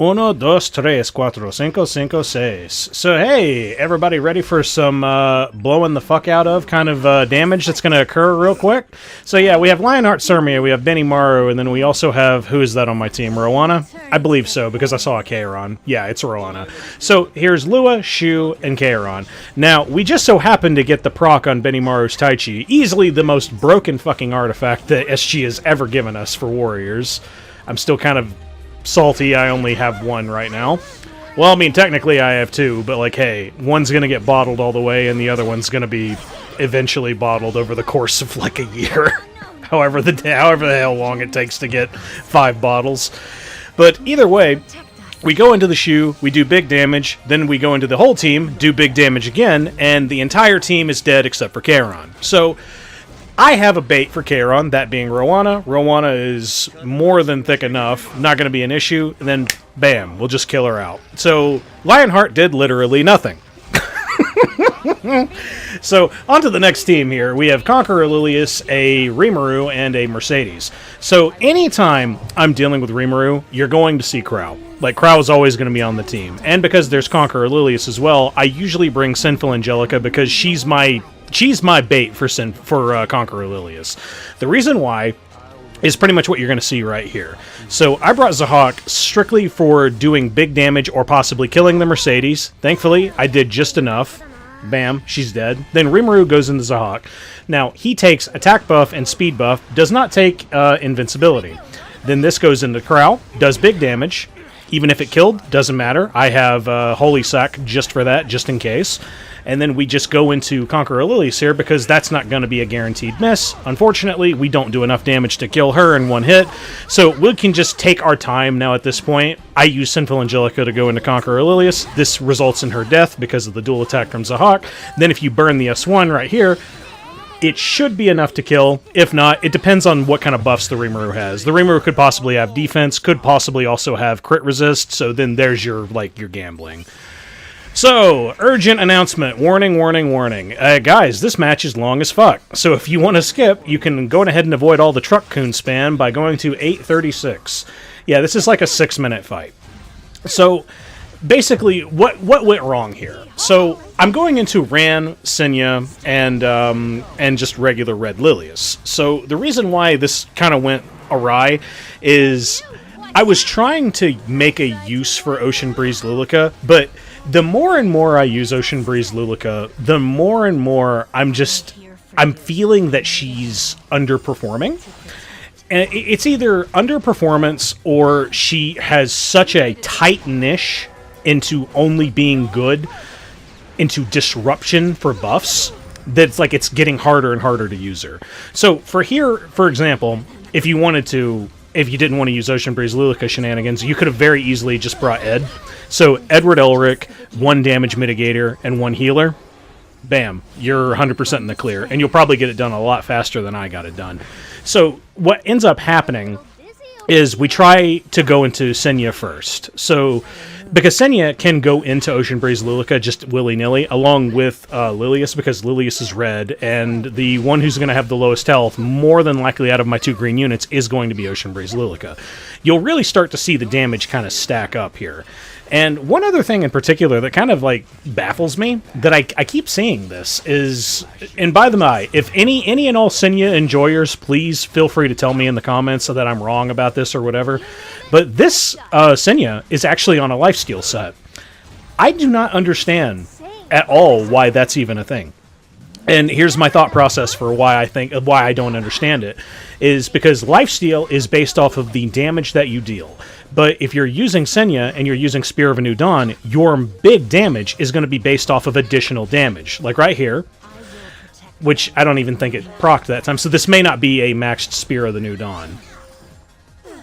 Uno, dos, tres, cuatro, cinco, cinco, seis. So, hey, everybody ready for some blowing the fuck out of kind of damage that's going to occur real quick? So, yeah, we have Lionheart, Cermia, we have Benimaru, and then we also have, who is that on my team, Roana? I believe so, because I saw a Kayron. Yeah, it's Roana. So, here's Lua, Choux, and Kayron. Now, we just so happened to get the proc on Benimaru's Taichi, easily the most broken fucking artifact that SG has ever given us for warriors. I'm still kind of salty I only have one right now. Well, I mean, technically I have two, but like, hey, one's gonna get bottled all the way, and the other one's gonna be eventually bottled over the course of like a year. however the hell long it takes to get 5 bottles. But either way, we go into the Choux, we do big damage, then we go into the whole team, do big damage again, and the entire team is dead except for Kayron. So I have a bait for Kayron, that being Roana. Roana is more than thick enough, not going to be an issue, and then bam, we'll just kill her out. So Lionheart did literally nothing. So, on to the next team here. We have Conqueror, Lilias, a Rimuru, and a Mercenaries. So, anytime I'm dealing with Rimuru, you're going to see Krau. Like, Krau is always going to be on the team. And because there's Conqueror Lilias as well, I usually bring Sinful Angelica because she's my bait for Conqueror Lilias. The reason why is pretty much what you're going to see right here. So I brought Zahhak strictly for doing big damage or possibly killing the Mercenaries. Thankfully, I did just enough. Bam, she's dead. Then Rimuru goes into Zahhak. Now, he takes attack buff and speed buff, does not take invincibility. Then this goes into Krau, does big damage. Even if it killed, doesn't matter. I have Holy Sack just for that, just in case. And then we just go into Conqueror Lilias here because that's not going to be a guaranteed miss. Unfortunately, we don't do enough damage to kill her in one hit. So we can just take our time now at this point. I use Sinful Angelica to go into Conqueror Lilias. This results in her death because of the dual attack from Zahhak. Then if you burn the S1 right here, it should be enough to kill. If not, it depends on what kind of buffs the Rimuru has. The Rimuru could possibly have defense, could possibly also have crit resist, so then there's your gambling. So, urgent announcement. Warning, warning, warning. Guys, this match is long as fuck. So if you want to skip, you can go ahead and avoid all the truck coon spam by going to 8:36. Yeah, this is like a 6-minute fight. So, basically, what went wrong here? So, I'm going into Ran, Senya, and just regular red Lilias. So, the reason why this kind of went awry is I was trying to make a use for Ocean Breeze Luluca, but the more and more I use Ocean Breeze Luluca, the more and more I'm feeling that she's underperforming. And it's either underperformance or she has such a tight niche into only being good, into disruption for buffs, that it's like it's getting harder and harder to use her. So for here, for example, if you didn't want to use Ocean Breeze Luluca shenanigans, you could have very easily just brought Ed. So Edward Elric, 1 damage mitigator, and 1 healer. Bam, you're 100% in the clear, and you'll probably get it done a lot faster than I got it done. So what ends up happening is we try to go into Senya first. So because Senya can go into Ocean Breeze Luluca just willy-nilly, along with Lilias, because Lilias is red, and the one who's going to have the lowest health, more than likely out of my 2 green units, is going to be Ocean Breeze Luluca. You'll really start to see the damage kind of stack up here. And one other thing in particular that kind of like baffles me, that I keep seeing this, is, and by the by, if any and all Senya enjoyers, please feel free to tell me in the comments so that I'm wrong about this or whatever, but this Senya is actually on a lifesteal set. I do not understand at all why that's even a thing. And here's my thought process for why I don't understand it, is because lifesteal is based off of the damage that you deal. But if you're using Senya and you're using Spear of a New Dawn, your big damage is going to be based off of additional damage. Like right here, which I don't even think it procced that time. So this may not be a maxed Spear of the New Dawn.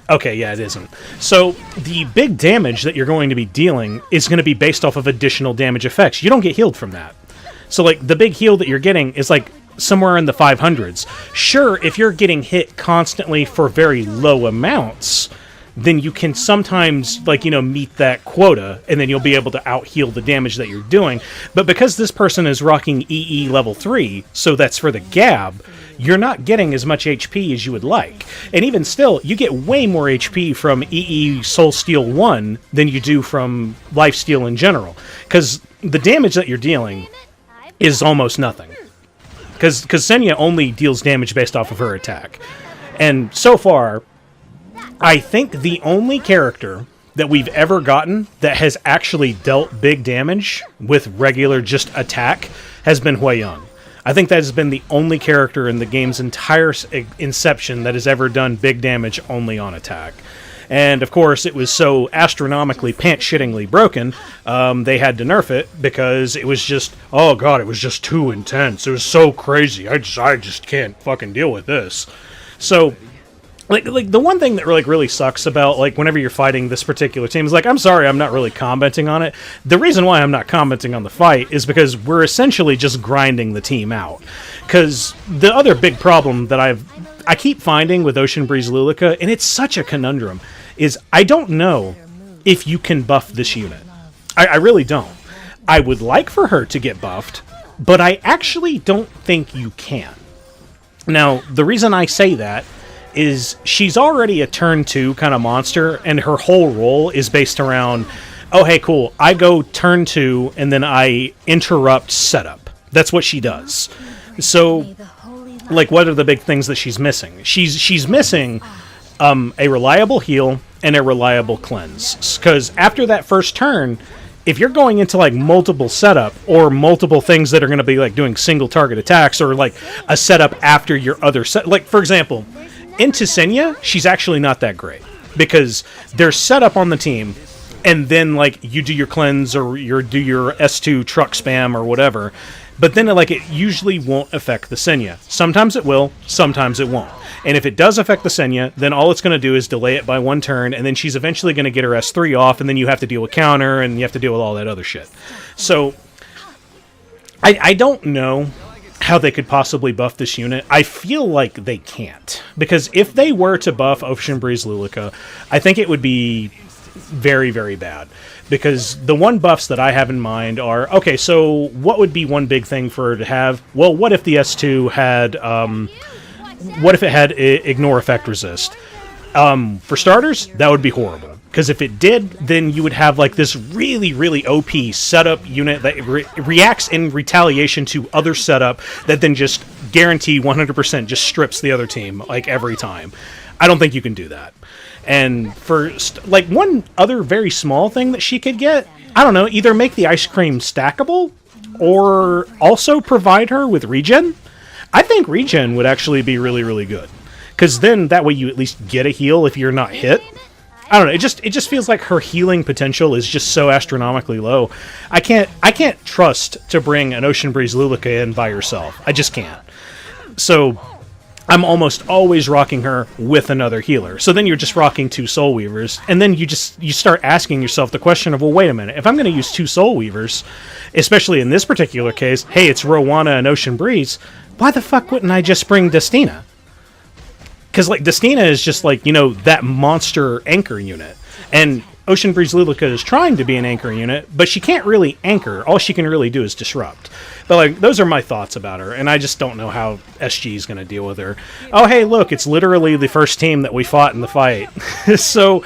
Okay, yeah, it isn't. So the big damage that you're going to be dealing is going to be based off of additional damage effects. You don't get healed from that. So like the big heal that you're getting is like somewhere in the 500s. Sure, if you're getting hit constantly for very low amounts, then you can sometimes, like, you know, meet that quota, and then you'll be able to out-heal the damage that you're doing. But because this person is rocking EE level 3, so that's for the Gab, you're not getting as much HP as you would like. And even still, you get way more HP from EE Soul Steal 1 than you do from Life Steal in general. Because the damage that you're dealing is almost nothing. Because Senya only deals damage based off of her attack. And so far, I think the only character that we've ever gotten that has actually dealt big damage with regular just attack has been Huiyang. I think that has been the only character in the game's entire inception that has ever done big damage only on attack. And, of course, it was so astronomically pant-shittingly broken, they had to nerf it because it was just, oh god, it was just too intense. It was so crazy. I just can't fucking deal with this. So, like the one thing that really sucks about, like, whenever you're fighting this particular team is, like, I'm sorry, I'm not really commenting on it. The reason why I'm not commenting on the fight is because we're essentially just grinding the team out. Because the other big problem that I keep finding with Ocean Breeze Luluca, and it's such a conundrum, is I don't know if you can buff this unit. I really don't. I would like for her to get buffed, but I actually don't think you can. Now, the reason I say that is she's already a turn 2 kind of monster, and her whole role is based around, oh, hey, cool, I go turn 2, and then I interrupt setup. That's what she does. So, like, what are the big things that she's missing? She's missing a reliable heal and a reliable cleanse. Because after that first turn, if you're going into, like, multiple setup, or multiple things that are going to be, like, doing single target attacks, or, like, a setup after your other set, like, for example, into Senya, she's actually not that great. Because there's setup on the team, and then, like, you do your cleanse, or you do your S2 truck spam, or whatever, but then, like, it usually won't affect the Senya. Sometimes it will, sometimes it won't. And if it does affect the Senya, then all it's going to do is delay it by one turn, and then she's eventually going to get her S3 off, and then you have to deal with counter, and you have to deal with all that other shit. So, I don't know how they could possibly buff this unit. I feel like they can't. Because if they were to buff Ocean Breeze Luluca, I think it would be very, very bad. Because the one buffs that I have in mind are, okay, so what would be one big thing for her to have? Well, what if the S2 had, what if it had Ignore Effect Resist? For starters, that would be horrible. Because if it did, then you would have, like, this really, really OP setup unit that reacts in retaliation to other setup that then just guarantee 100% just strips the other team, like, every time. I don't think you can do that. And for, like, one other very small thing that she could get, I don't know, either make the ice cream stackable, or also provide her with regen. I think regen would actually be really, really good. Because then, that way you at least get a heal if you're not hit. I don't know, it just feels like her healing potential is just so astronomically low. I can't trust to bring an Ocean Breeze Luluca in by herself. I just can't. So, I'm almost always rocking her with another healer. So then you're just rocking 2 Soul Weavers, and then you start asking yourself the question of, well, wait a minute, if I'm going to use 2 Soul Weavers, especially in this particular case, hey, it's Roana and Ocean Breeze, why the fuck wouldn't I just bring Destina? Because, like, Destina is just, like, you know, that monster anchor unit. And Ocean Breeze Luluca is trying to be an anchor unit, but she can't really anchor. All she can really do is disrupt. But, like, those are my thoughts about her, and I just don't know how SG is going to deal with her. Oh, hey, look, it's literally the first team that we fought in the fight. So,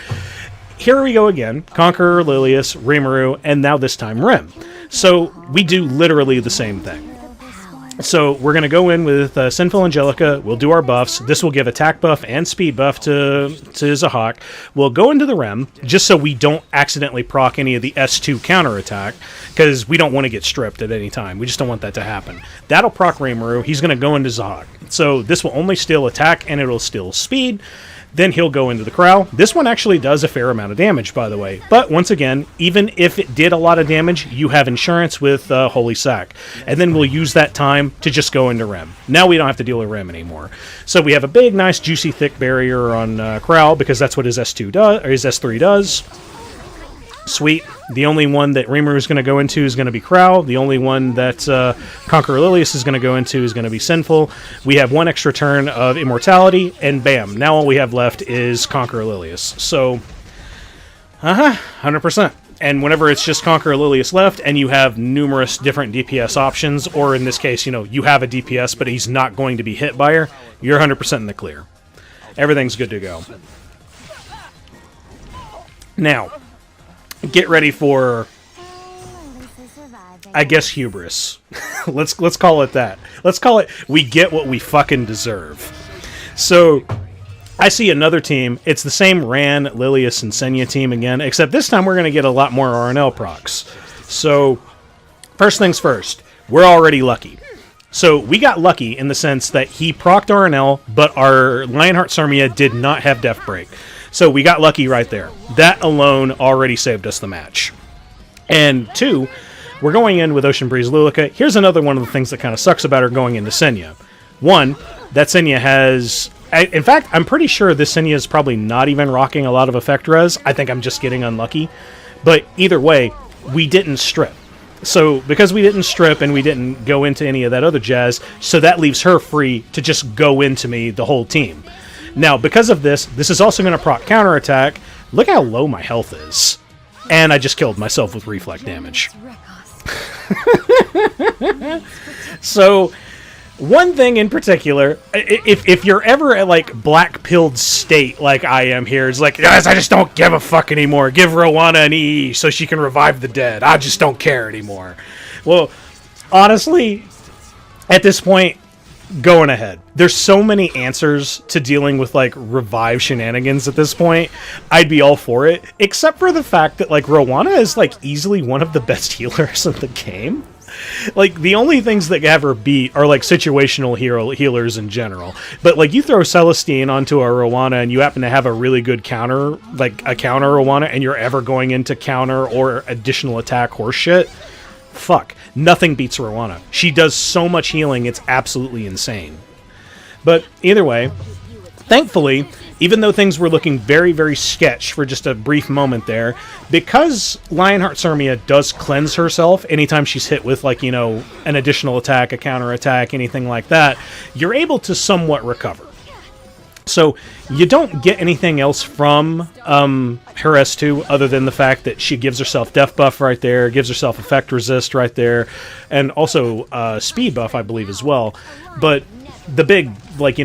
here we go again. Conqueror, Lilias, Rimuru, and now this time Rim. So, we do literally the same thing. So we're going to go in with Sinful Angelica. We'll do our buffs. This will give attack buff and speed buff to Zahhak. We'll go into the Rem, just so we don't accidentally proc any of the S2 counterattack, because we don't want to get stripped at any time. We just don't want that to happen. That'll proc Rimuru. He's going to go into Zahhak. So this will only steal attack, and it'll steal speed. Then he'll go into the Krau. This one actually does a fair amount of damage, by the way. But once again, even if it did a lot of damage, you have insurance with Holy Sack. And then we'll use that time to just go into Rem. Now we don't have to deal with Rem anymore. So we have a big, nice, juicy, thick barrier on Krau, because that's what his S2 does, or his S3 does. Sweet. The only one that Rimuru is going to go into is going to be Krau. The only one that Conqueror Lilias is going to go into is going to be Sinful. We have one extra turn of Immortality, and bam, now all we have left is Conqueror Lilias. So, 100%. And whenever it's just Conqueror Lilias left, and you have numerous different DPS options, or in this case, you have a DPS, but he's not going to be hit by her, you're 100% in the clear. Everything's good to go. Now, get ready for, I guess, hubris. let's call it that. Let's call it, we get what we fucking deserve. So, I see another team. It's the same Ran, Lilias, and Senya team again, except this time we're going to get a lot more RNL procs. So, first things first, we're already lucky. So, we got lucky in the sense that he procced RNL, but our Lionheart Cermia did not have Death Break. So, we got lucky right there. That alone already saved us the match. And 2, we're going in with Ocean Breeze Luluca. Here's another one of the things that kind of sucks about her going into Senya. 1, that Senya has... In fact, I'm pretty sure this Senya is probably not even rocking a lot of effect res. I think I'm just getting unlucky. But either way, we didn't strip. So because we didn't strip and we didn't go into any of that other jazz, so that leaves her free to just go into me the whole team. Now, because of this is also going to proc counterattack. Look how low my health is. And I just killed myself with reflect damage. So... one thing in particular, if you're ever at, like, black-pilled state like I am here, it's like, guys, I just don't give a fuck anymore. Give Roana an EE so she can revive the dead. I just don't care anymore. Well, honestly, at this point, going ahead. There's so many answers to dealing with, like, revive shenanigans at this point. I'd be all for it, except for the fact that, like, Roana is, like, easily one of the best healers in the game. Like, the only things that have her beat are, like, situational healers in general. But, like, you throw Celestine onto a Roana and you happen to have a really good counter, like, a counter Roana, and you're ever going into counter or additional attack horseshit, fuck. Nothing beats Roana. She does so much healing, it's absolutely insane. But, either way, thankfully... even though things were looking very, very sketch for just a brief moment there, because Lionheart Cermia does cleanse herself anytime she's hit with, like, an additional attack, a counterattack, anything like that, you're able to somewhat recover. So, you don't get anything else from her S2 other than the fact that she gives herself death buff right there, gives herself effect resist right there, and also speed buff, I believe, as well. But the big, like,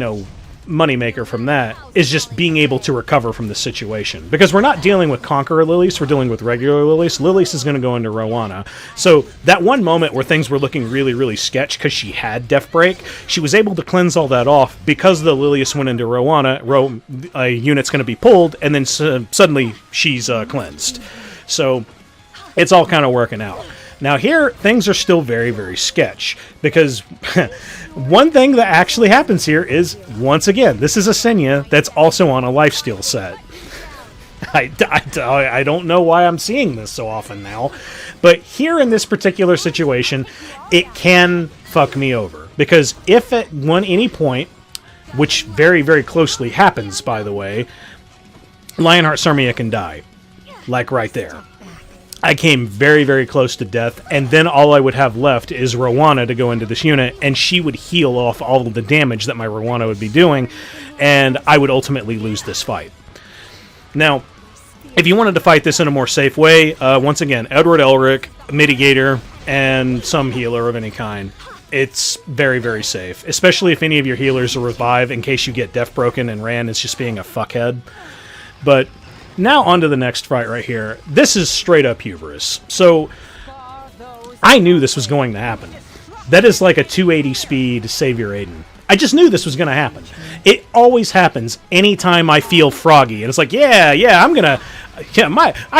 moneymaker from that is just being able to recover from the situation. Because we're not dealing with Conqueror Lilias, we're dealing with regular Lilias. Lilias is going to go into Roana. So that one moment where things were looking really, really sketch because she had Death Break, she was able to cleanse all that off because the Lilias went into Roana, a unit's going to be pulled, and then suddenly she's cleansed. So it's all kind of working out. Now here, things are still very, very sketch, because one thing that actually happens here is, once again, this is a Senya that's also on a lifesteal set. I don't know why I'm seeing this so often now, but here in this particular situation, it can fuck me over, because if at any point, which very, very closely happens, by the way, Lionheart Cermia can die, like right there. I came very, very close to death, and then all I would have left is Roana to go into this unit, and she would heal off all of the damage that my Roana would be doing, and I would ultimately lose this fight. Now, if you wanted to fight this in a more safe way, once again, Edward Elric, Mitigator, and some healer of any kind. It's very, very safe, especially if any of your healers will revive in case you get Death Broken and Ran is just being a fuckhead. But... now on to the next fight right here. This is straight up hubris. So, I knew this was going to happen. That is like a 280 speed Savior Adin. I just knew this was going to happen. It always happens anytime I feel froggy. And it's like, I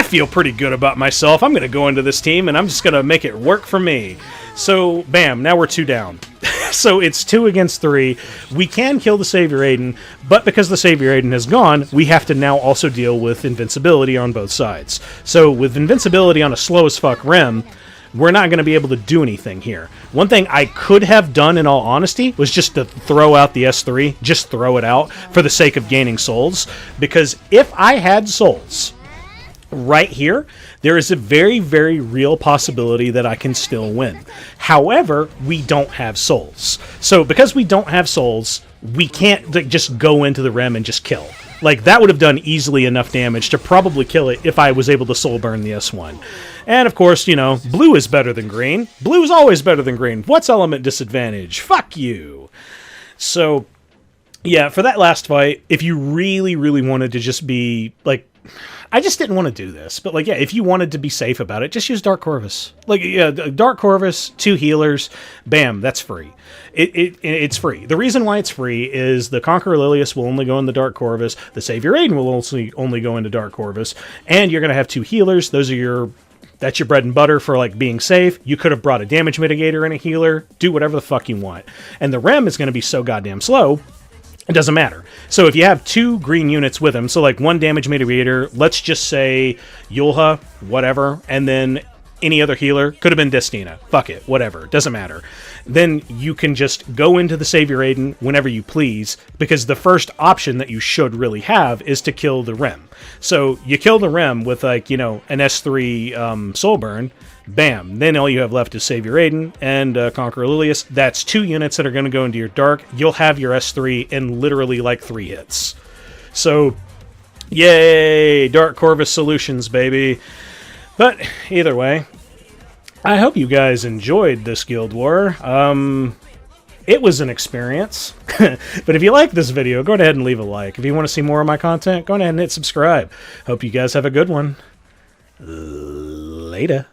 feel pretty good about myself. I'm going to go into this team and I'm just going to make it work for me. So, bam, now we're 2 down. So it's 2 against 3. We can kill the Savior Adin, but because the Savior Adin has gone, we have to now also deal with invincibility on both sides. So with invincibility on a slow as fuck Rem, we're not going to be able to do anything here. One thing I could have done, in all honesty, was just to throw out the S3, just throw it out for the sake of gaining souls, because if I had souls, right here, there is a very, very real possibility that I can still win. However, we don't have souls. So because we don't have souls, we can't just go into the Rim and just kill. Like, that would have done easily enough damage to probably kill it if I was able to soul burn the S1. And of course, you know, blue is better than green. Blue is always better than green. What's element disadvantage? Fuck you. So, yeah, for that last fight, if you really, really wanted to just be, like, I just didn't want to do this, but, like, yeah, if you wanted to be safe about it, just use Dark Corvus. Like, yeah, Dark Corvus, 2 healers, bam, that's free. It's free. The reason why it's free is the Conqueror Lilias will only go in the Dark Corvus, the Savior Aiden will also only go into Dark Corvus, and you're going to have 2 healers. Those are that's your bread and butter for, like, being safe. You could have brought a damage mitigator and a healer. Do whatever the fuck you want. And the Rem is going to be so goddamn slow, it doesn't matter. So if you have 2 green units with him, so like 1 damage mitigator, let's just say Yulha, whatever, and then any other healer, could have been Destina, fuck it, whatever, doesn't matter. Then you can just go into the Savior Aiden whenever you please, because the first option that you should really have is to kill the Rem. So you kill the Rem with, like, you know, an S3 Soul Burn, bam, then all you have left is Savior Aiden and Conqueror Lilias. That's 2 units that are going to go into your Dark. You'll have your S3 in literally like 3 hits. So, yay, Dark Corvus solutions, baby. But either way, I hope you guys enjoyed this Guild War. It was an experience. But if you like this video, go ahead and leave a like. If you want to see more of my content, go ahead and hit subscribe. Hope you guys have a good one. Later.